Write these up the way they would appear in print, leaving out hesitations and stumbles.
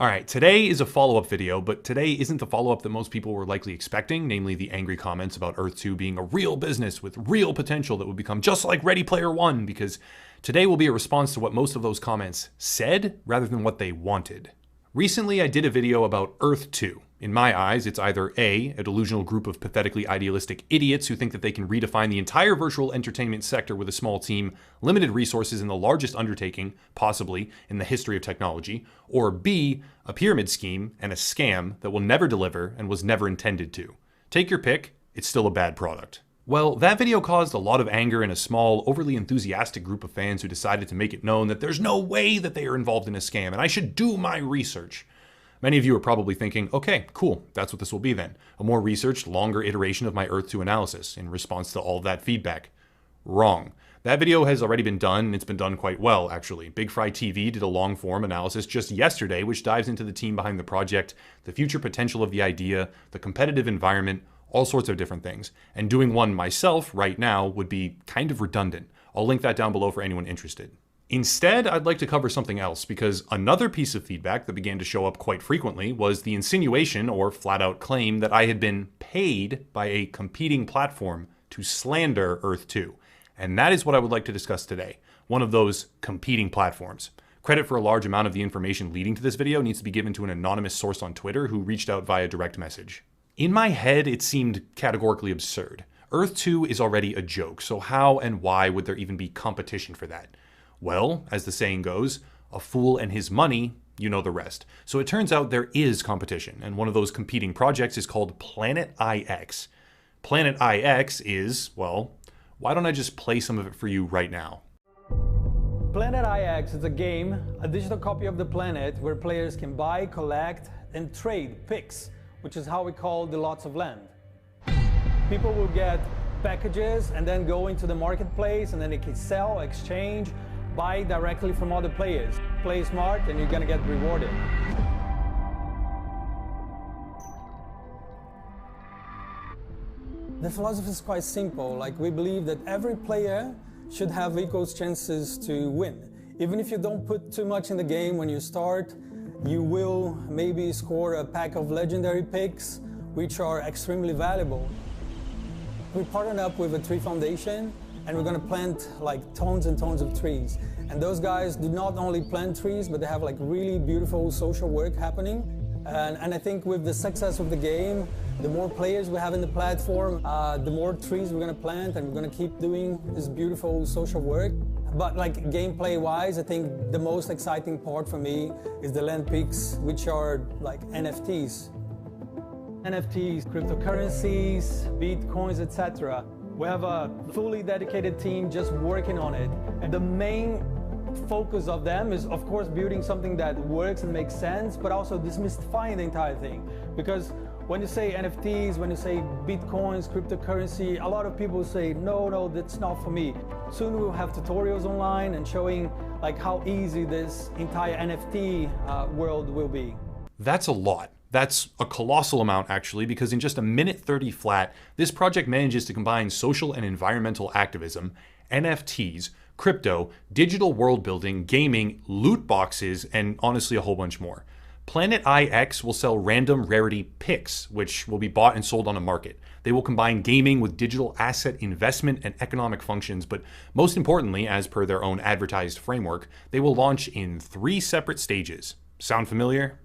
Alright, today is a follow-up video, but today isn't the follow-up that most people were likely expecting, namely the angry comments about Earth 2 being a real business with real potential that would become just like Ready Player One, because today will be a response to what most of those comments said, rather than what they wanted. Recently, I did a video about Earth 2. In my eyes, it's either A, a delusional group of pathetically idealistic idiots who think that they can redefine the entire virtual entertainment sector with a small team, limited resources, and the largest undertaking, possibly, in the history of technology, or B, a pyramid scheme and a scam that will never deliver and was never intended to. Take your pick, it's still a bad product. Well, that video caused a lot of anger in a small, overly enthusiastic group of fans who decided to make it known that there's no way that they are involved in a scam and I should do my research. Many of you are probably thinking, okay, cool, that's what this will be then. A more researched, longer iteration of my Earth 2 analysis in response to all of that feedback. Wrong. That video has already been done, and it's been done quite well, actually. Big Fry TV did a long-form analysis just yesterday, which dives into the team behind the project, the future potential of the idea, the competitive environment, all sorts of different things. And doing one myself right now would be kind of redundant. I'll link that down below for anyone interested. Instead, I'd like to cover something else, because another piece of feedback that began to show up quite frequently was the insinuation or flat-out claim that I had been paid by a competing platform to slander Earth 2. And that is what I would like to discuss today, one of those competing platforms. Credit for a large amount of the information leading to this video needs to be given to an anonymous source on Twitter who reached out via direct message. In my head, it seemed categorically absurd. Earth 2 is already a joke, so how and why would there even be competition for that? Well, as the saying goes, a fool and his money, you know the rest. So it turns out there is competition, and one of those competing projects is called Planet IX. Planet IX is, well, why don't I just play some of it for you right now? Planet IX is a game, a digital copy of the planet where players can buy, collect, and trade picks, which is how we call the lots of land. People will get packages and then go into the marketplace, and then they can sell, exchange, buy directly from other players. Play smart and you're gonna get rewarded. The philosophy is quite simple. Like, we believe that every player should have equal chances to win. Even if you don't put too much in the game when you start, you will maybe score a pack of legendary picks, which are extremely valuable. We partnered up with a tree foundation, and we're gonna plant like tons and tons of trees. And those guys do not only plant trees, but they have like really beautiful social work happening. And I think with the success of the game, the more players we have in the platform, the more trees we're gonna plant, and we're gonna keep doing this beautiful social work. But like gameplay-wise, I think the most exciting part for me is the land picks, which are like NFTs. NFTs, cryptocurrencies, bitcoins, etc. We have a fully dedicated team just working on it. And the main focus of them is, of course, building something that works and makes sense, but also demystifying the entire thing. Because when you say NFTs, when you say bitcoins, cryptocurrency, a lot of people say, no, that's not for me. Soon we'll have tutorials online and showing like how easy this entire NFT world will be. That's a lot. That's a colossal amount, actually, because in just a minute 30 flat, this project manages to combine social and environmental activism, NFTs, crypto, digital world building, gaming, loot boxes, and honestly a whole bunch more. Planet IX will sell random rarity picks, which will be bought and sold on a market. They will combine gaming with digital asset investment and economic functions, but most importantly, as per their own advertised framework, they will launch in 3 separate stages. Sound familiar?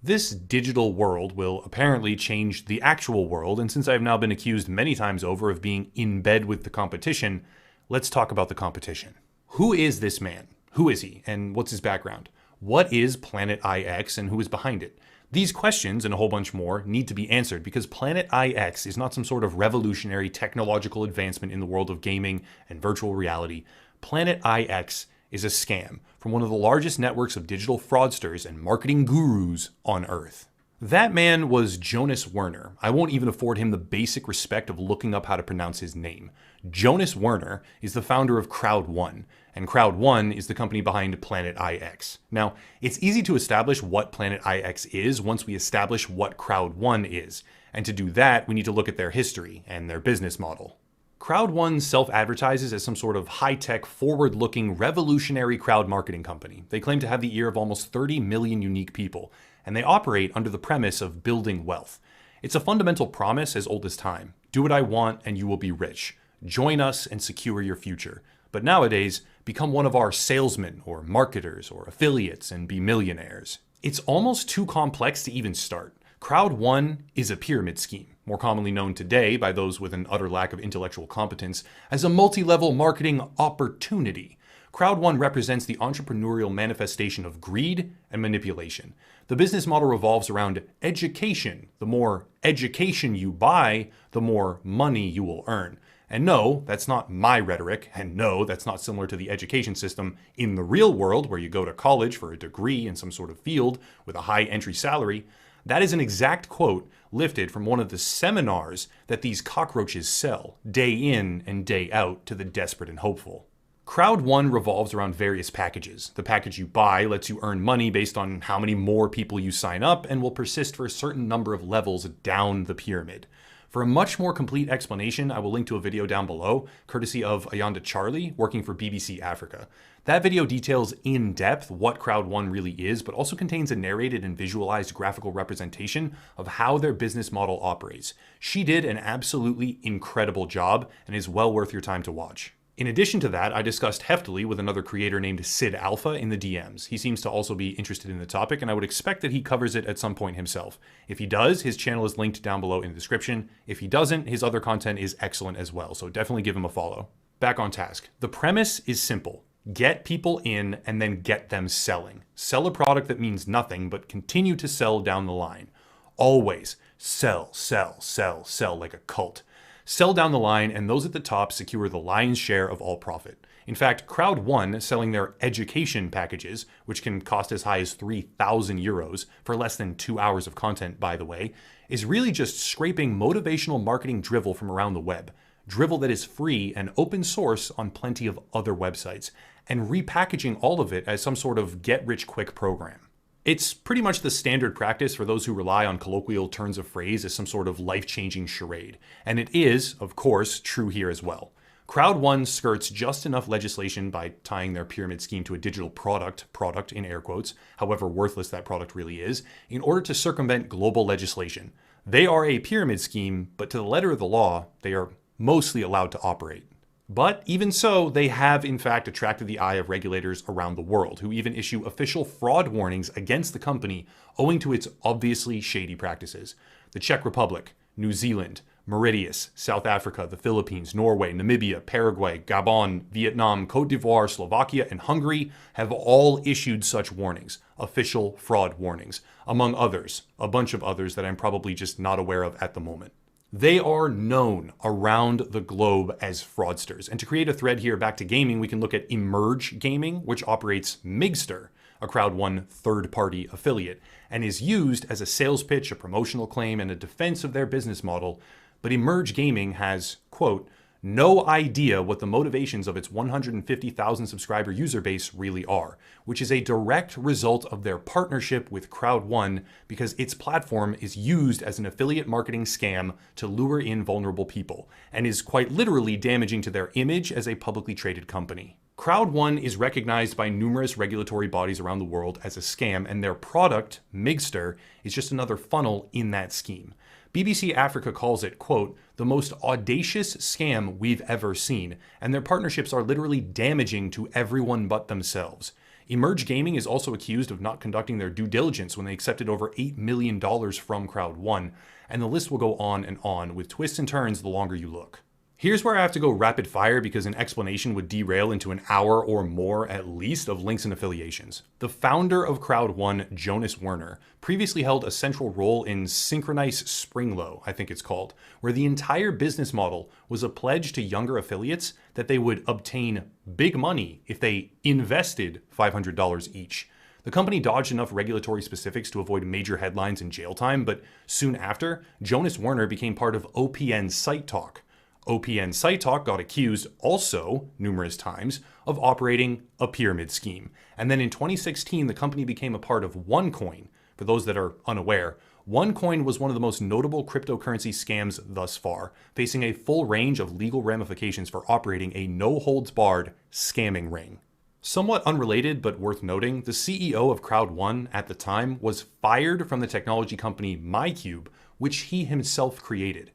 This digital world will apparently change the actual world, and since I've now been accused many times over of being in bed with the competition, let's talk about the competition. Who is this man? Who is he, and what's his background? What is Planet IX, and who is behind it? These questions, and a whole bunch more, need to be answered because Planet IX is not some sort of revolutionary technological advancement in the world of gaming and virtual reality. Planet IX is a scam from one of the largest networks of digital fraudsters and marketing gurus on Earth. That man was Jonas Werner. I won't even afford him the basic respect of looking up how to pronounce his name. Jonas Werner is the founder of Crowd1, and Crowd1 is the company behind Planet IX. Now, it's easy to establish what Planet IX is once we establish what Crowd1 is, and to do that, we need to look at their history and their business model. Crowd1 self-advertises as some sort of high-tech, forward-looking, revolutionary crowd marketing company. They claim to have the ear of almost 30 million unique people. and they operate under the premise of building wealth. It's a fundamental promise as old as time. Do what I want and you will be rich. Join us and secure your future. But nowadays, become one of our salesmen or marketers or affiliates and be millionaires. It's almost too complex to even start. Crowd One is a pyramid scheme, more commonly known today by those with an utter lack of intellectual competence as a multi-level marketing opportunity. Crowd One represents the entrepreneurial manifestation of greed and manipulation. The business model revolves around education. The more education you buy, the more money you will earn. And no, that's not my rhetoric, and no, that's not similar to the education system in the real world where you go to college for a degree in some sort of field with a high entry salary. That is an exact quote lifted from one of the seminars that these cockroaches sell day in and day out to the desperate and hopeful. Crowd One revolves around various packages. The package you buy lets you earn money based on how many more people you sign up and will persist for a certain number of levels down the pyramid. For a much more complete explanation, I will link to a video down below, courtesy of Ayanda Charlie, working for BBC Africa. That video details in depth what Crowd One really is, but also contains a narrated and visualized graphical representation of how their business model operates. She did an absolutely incredible job and is well worth your time to watch. In addition to that, I discussed heftily with another creator named Sid Alpha in the DMs. He seems to also be interested in the topic, and I would expect that he covers it at some point himself. If he does, his channel is linked down below in the description. If he doesn't, his other content is excellent as well, so definitely give him a follow. Back on task. The premise is simple. Get people in and then get them selling. Sell a product that means nothing, but continue to sell down the line. Always sell, sell, sell, sell like a cult. Sell down the line, and those at the top secure the lion's share of all profit. In fact, Crowd One, selling their education packages, which can cost as high as 3,000 euros for less than 2 hours of content, by the way, is really just scraping motivational marketing drivel from around the web. Drivel that is free and open source on plenty of other websites, and repackaging all of it as some sort of get-rich-quick program. It's pretty much the standard practice for those who rely on colloquial turns of phrase as some sort of life-changing charade. And it is, of course, true here as well. Crowd One skirts just enough legislation by tying their pyramid scheme to a digital product in air quotes, however worthless that product really is, in order to circumvent global legislation. They are a pyramid scheme, but to the letter of the law, they are mostly allowed to operate. But even so, they have in fact attracted the eye of regulators around the world, who even issue official fraud warnings against the company owing to its obviously shady practices. The Czech Republic, New Zealand, Mauritius, South Africa, the Philippines, Norway, Namibia, Paraguay, Gabon, Vietnam, Cote d'Ivoire, Slovakia, and Hungary have all issued such warnings, official fraud warnings, among others, a bunch of others that I'm probably just not aware of at the moment. They are known around the globe as fraudsters. And to create a thread here back to gaming, we can look at Emerge Gaming, which operates Migster, a Crowd One third-party affiliate, and is used as a sales pitch, a promotional claim, and a defense of their business model. But Emerge Gaming has, quote, no idea what the motivations of its 150,000 subscriber user base really are, which is a direct result of their partnership with Crowd One because its platform is used as an affiliate marketing scam to lure in vulnerable people and is quite literally damaging to their image as a publicly traded company. Crowd One is recognized by numerous regulatory bodies around the world as a scam, and their product, Migster, is just another funnel in that scheme. BBC Africa calls it, quote, the most audacious scam we've ever seen, and their partnerships are literally damaging to everyone but themselves. Emerge Gaming is also accused of not conducting their due diligence when they accepted over $8 million from Crowd One, and the list will go on, with twists and turns the longer you look. Here's where I have to go rapid fire because an explanation would derail into an hour or more at least of links and affiliations. The founder of Crowd One, Jonas Werner, previously held a central role in Synchronize Springlow, I think it's called, where the entire business model was a pledge to younger affiliates that they would obtain big money if they invested $500 each. The company dodged enough regulatory specifics to avoid major headlines and jail time, but soon after, Jonas Werner became part of OPN Site Talk. OPN Site Talk got accused also numerous times of operating a pyramid scheme. And then in 2016, the company became a part of OneCoin. For those that are unaware, OneCoin was one of the most notable cryptocurrency scams thus far, facing a full range of legal ramifications for operating a no-holds-barred scamming ring. Somewhat unrelated, but worth noting, the CEO of Crowd1 at the time was fired from the technology company MyCube, which he himself created.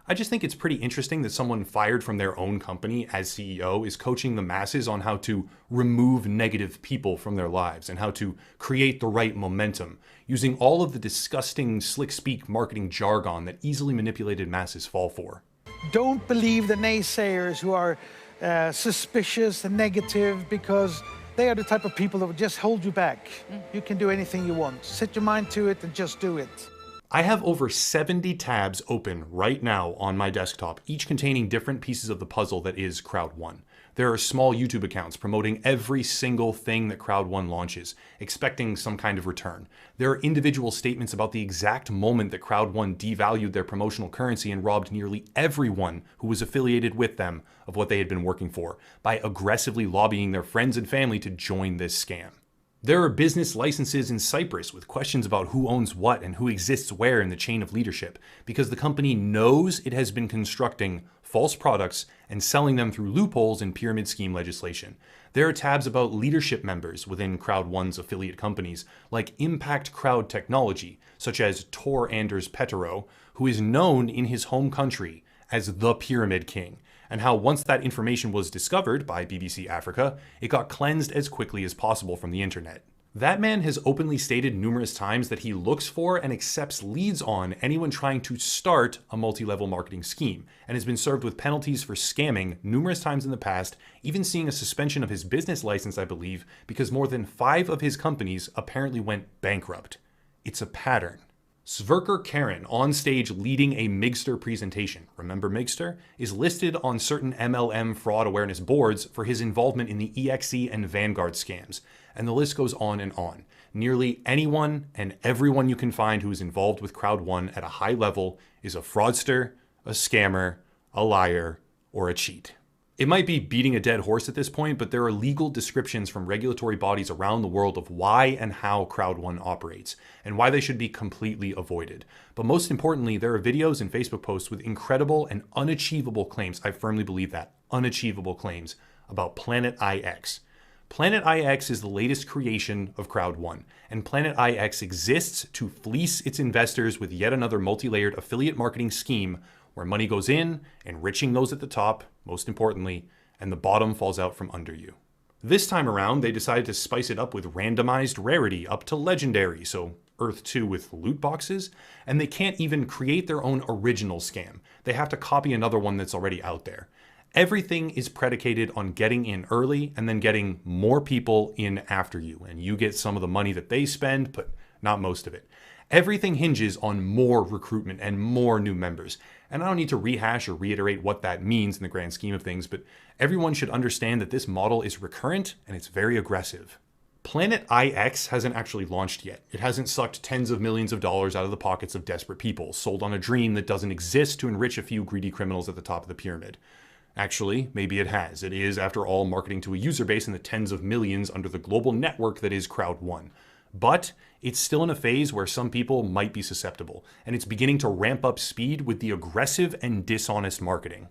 I just think it's pretty interesting that someone fired from their own company as CEO is coaching the masses on how to remove negative people from their lives and how to create the right momentum, using all of the disgusting slick-speak marketing jargon that easily manipulated masses fall for. Don't believe the naysayers who are suspicious and negative, because they are the type of people that will just hold you back. You can do anything you want. Set your mind to it and just do it. I have over 70 tabs open right now on my desktop, each containing different pieces of the puzzle that is Crowd1. There are small YouTube accounts promoting every single thing that Crowd1 launches, expecting some kind of return. There are individual statements about the exact moment that Crowd1 devalued their promotional currency and robbed nearly everyone who was affiliated with them of what they had been working for, by aggressively lobbying their friends and family to join this scam. There are business licenses in Cyprus with questions about who owns what and who exists where in the chain of leadership, because the company knows it has been constructing false products and selling them through loopholes in pyramid scheme legislation. There are tabs about leadership members within Crowd1's affiliate companies, like Impact Crowd Technology, such as Tor Anders Pettero, who is known in his home country as the Pyramid King, and how once that information was discovered by BBC Africa, it got cleansed as quickly as possible from the internet. That man has openly stated numerous times that he looks for and accepts leads on anyone trying to start a multi-level marketing scheme, and has been served with penalties for scamming numerous times in the past, even seeing a suspension of his business license, I believe, because more than 5 of his companies apparently went bankrupt. It's a pattern. Sverker Karen, on stage leading a Migster presentation, remember Migster, is listed on certain MLM fraud awareness boards for his involvement in the EXE and Vanguard scams, and the list goes on and on. Nearly anyone and everyone you can find who is involved with Crowd1 at a high level is a fraudster, a scammer, a liar, or a cheat. It might be beating a dead horse at this point, but there are legal descriptions from regulatory bodies around the world of why and how Crowd1 operates, and why they should be completely avoided. But most importantly, there are videos and Facebook posts with incredible and unachievable claims, I firmly believe that, unachievable claims, about Planet IX. Planet IX is the latest creation of Crowd1, and Planet IX exists to fleece its investors with yet another multi-layered affiliate marketing scheme where money goes in, enriching those at the top, most importantly, and the bottom falls out from under you. This time around, they decided to spice it up with randomized rarity up to legendary, so Earth 2 with loot boxes, and they can't even create their own original scam. They have to copy another one that's already out there. Everything is predicated on getting in early and then getting more people in after you, and you get some of the money that they spend, but not most of it. Everything hinges on more recruitment and more new members. And I don't need to rehash or reiterate what that means in the grand scheme of things, but everyone should understand that this model is recurrent and it's very aggressive. Planet IX hasn't actually launched yet. It hasn't sucked tens of millions of dollars out of the pockets of desperate people, sold on a dream that doesn't exist to enrich a few greedy criminals at the top of the pyramid. Actually, maybe it has. It is, after all, marketing to a user base in the tens of millions under the global network that is Crowd1. But it's still in a phase where some people might be susceptible, and it's beginning to ramp up speed with the aggressive and dishonest marketing.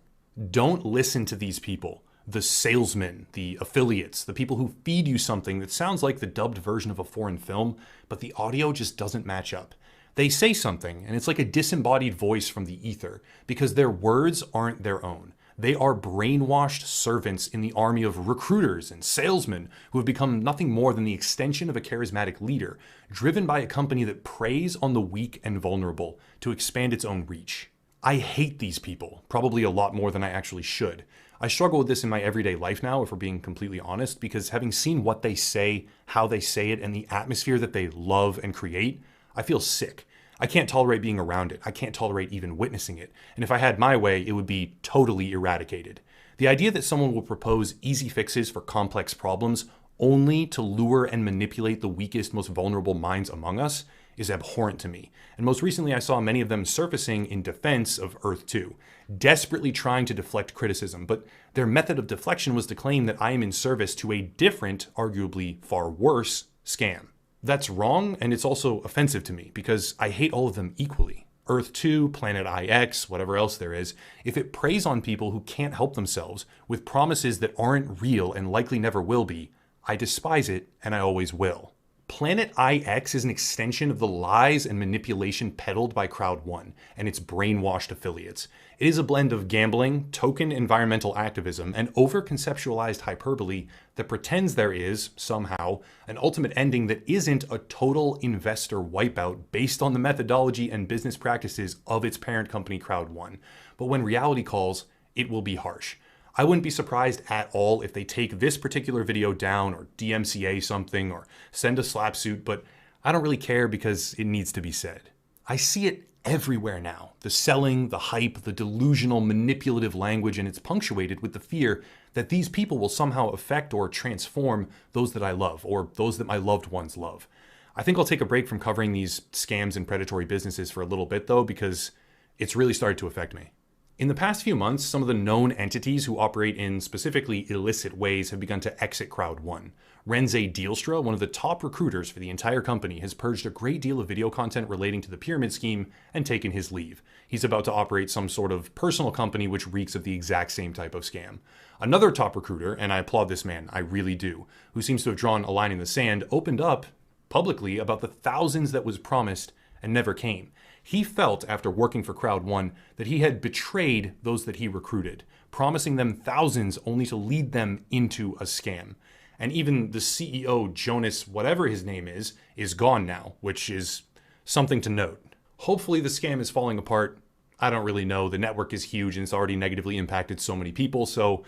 Don't listen to these people, the salesmen, the affiliates, the people who feed you something that sounds like the dubbed version of a foreign film, but the audio just doesn't match up. They say something, and it's like a disembodied voice from the ether, because their words aren't their own. They are brainwashed servants in the army of recruiters and salesmen who have become nothing more than the extension of a charismatic leader, driven by a company that preys on the weak and vulnerable to expand its own reach. I hate these people, probably a lot more than I actually should. I struggle with this in my everyday life now, if we're being completely honest, because having seen what they say, how they say it, and the atmosphere that they love and create, I feel sick. I can't tolerate being around it. I can't tolerate even witnessing it. And if I had my way, it would be totally eradicated. The idea that someone will propose easy fixes for complex problems only to lure and manipulate the weakest, most vulnerable minds among us is abhorrent to me. And most recently, I saw many of them surfacing in defense of Earth 2, desperately trying to deflect criticism. But their method of deflection was to claim that I am in service to a different, arguably far worse, scam. That's wrong, and it's also offensive to me, because I hate all of them equally. Earth 2, Planet IX, whatever else there is, if it preys on people who can't help themselves with promises that aren't real and likely never will be, I despise it, and I always will. Planet IX is an extension of the lies and manipulation peddled by Crowd1 and its brainwashed affiliates. It is a blend of gambling, token environmental activism, and over-conceptualized hyperbole that pretends there is, somehow, an ultimate ending that isn't a total investor wipeout based on the methodology and business practices of its parent company Crowd1. But when reality calls, it will be harsh. I wouldn't be surprised at all if they take this particular video down or DMCA something or send a slap suit, but I don't really care because it needs to be said. I see it everywhere now. The selling, the hype, the delusional, manipulative language, and it's punctuated with the fear that these people will somehow affect or transform those that I love or those that my loved ones love. I think I'll take a break from covering these scams and predatory businesses for a little bit though, because it's really started to affect me. In the past few months, some of the known entities who operate in specifically illicit ways have begun to exit Crowd1. Renze Dealstra, one of the top recruiters for the entire company, has purged a great deal of video content relating to the pyramid scheme and taken his leave. He's about to operate some sort of personal company which reeks of the exact same type of scam. Another top recruiter, and I applaud this man, I really do, who seems to have drawn a line in the sand, opened up publicly about the thousands that was promised and never came. He felt, after working for Crowd1, that he had betrayed those that he recruited, promising them thousands only to lead them into a scam. And even the CEO, Jonas, whatever his name is gone now, which is something to note. Hopefully the scam is falling apart. I don't really know. The network is huge and it's already negatively impacted so many people, so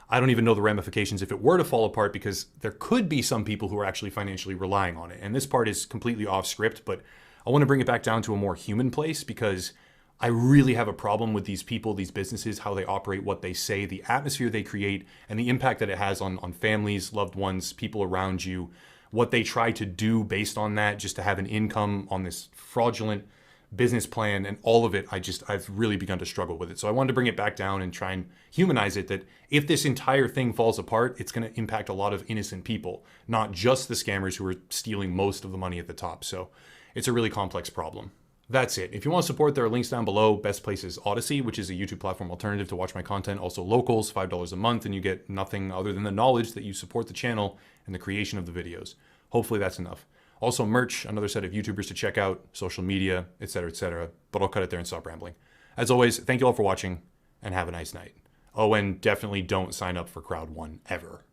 I don't even know the ramifications if it were to fall apart, because there could be some people who are actually financially relying on it. And this part is completely off script, but I want to bring it back down to a more human place, because I really have a problem with these people, these businesses, how they operate, what they say, the atmosphere they create, and the impact that it has on families, loved ones, people around you, what they try to do based on that just to have an income on this fraudulent business plan, and all of it. I've really begun to struggle with it. So I wanted to bring it back down and try and humanize it, that if this entire thing falls apart, it's going to impact a lot of innocent people, not just the scammers who are stealing most of the money at the top. So it's a really complex problem. That's it. If you want to support, there are links down below. Best place is Odyssey, which is a YouTube platform alternative to watch my content. Also Locals, $5 a month, and you get nothing other than the knowledge that you support the channel and the creation of the videos. Hopefully that's enough. Also merch, another set of YouTubers to check out, social media, etc., but I'll cut it there and stop rambling. As always, thank you all for watching, and have a nice night. Oh, and definitely don't sign up for Crowd1 ever.